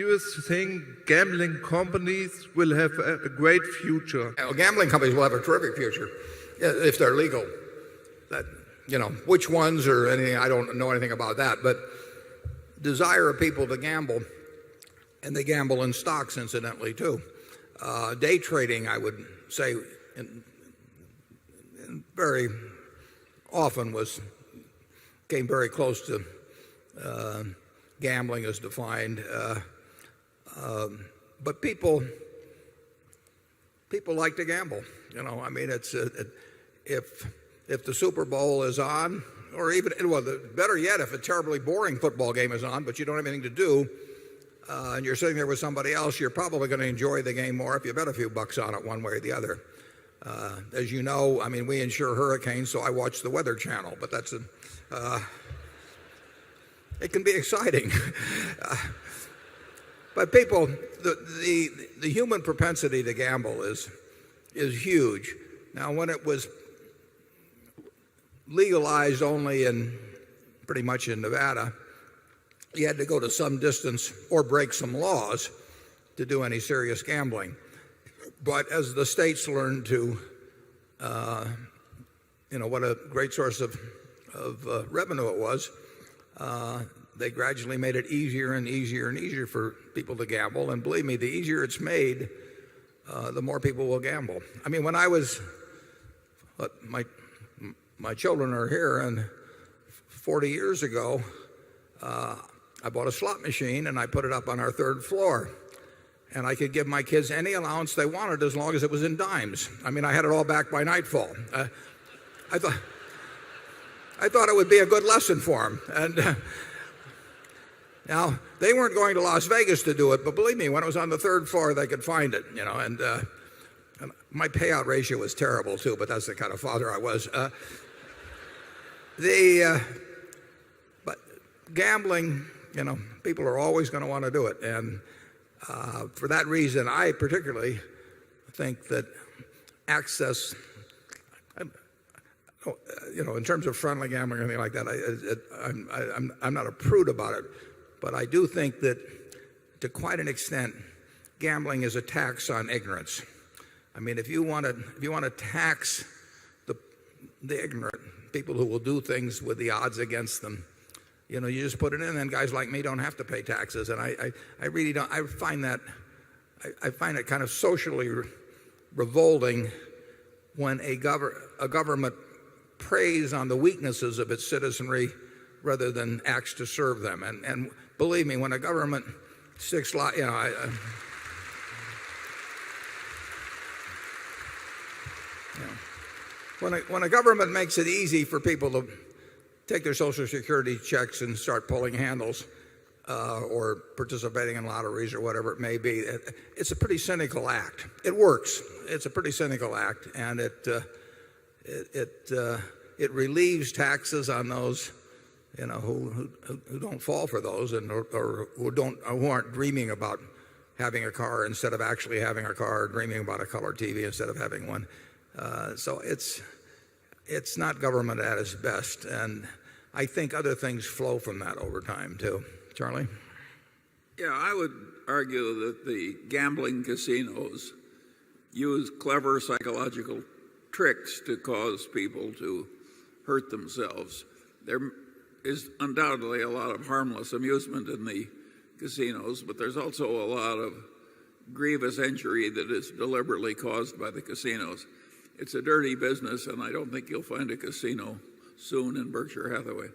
you think gambling companies will have a great future? Well, gambling companies will have a terrific future if they're legal. That, which ones or anything, I don't know anything about that. But desire of people to gamble, and they gamble in stocks, incidentally, too. Day trading, I would say, very often came very close to gambling as defined. But people like to gamble. I mean, if the Super Bowl is on, or even, well, better yet, if a terribly boring football game is on, but you don't have anything to do, and you're sitting there with somebody else, you're probably going to enjoy the game more if you bet a few bucks on it one way or the other. As you know, I mean, we insure hurricanes, so I watch the Weather Channel, but it can be exciting. But people, the human propensity to gamble is huge. Now, when it was legalized only pretty much in Nevada, you had to go to some distance or break some laws to do any serious gambling. But as the states learned to, what a great source of revenue it was, they gradually made it easier and easier and easier for people to gamble. And believe me, the easier it's made, the more people will gamble. I mean, when I was, my children are here, and 40 years ago, I bought a slot machine and I put it up on our third floor. And I could give my kids any allowance they wanted as long as it was in dimes. I mean, I had it all back by nightfall. I thought it would be a good lesson for them. And now, they weren't going to Las Vegas to do it, but believe me, when it was on the third floor, they could find it, and my payout ratio was terrible too, but that's the kind of father I was. But gambling, people are always going to want to do it. And for that reason, I particularly think that access, in terms of friendly gambling or anything like that, I'm not a prude about it. But I do think that, to quite an extent, gambling is a tax on ignorance. I mean, if you want to tax the ignorant, people who will do things with the odds against them, you just put it in, and guys like me don't have to pay taxes. And I really don't. I find it kind of socially revolting when a government preys on the weaknesses of its citizenry rather than acts to serve them. And believe me, when a government sticks, when a government makes it easy for people to take their Social Security checks and start pulling handles, or participating in lotteries or whatever it may be, it's a pretty cynical act. It works. It's a pretty cynical act, and it relieves taxes on those who don't fall for those, or who aren't dreaming about having a car instead of actually having a car, or dreaming about a color TV instead of having one. So it's not government at its best, and I think other things flow from that over time too. Charlie? Yeah, I would argue that the gambling casinos use clever psychological tricks to cause people to hurt themselves. There is undoubtedly a lot of harmless amusement in the casinos, but there's also a lot of grievous injury that is deliberately caused by the casinos. It's a dirty business, and I don't think you'll find a casino soon in Berkshire Hathaway.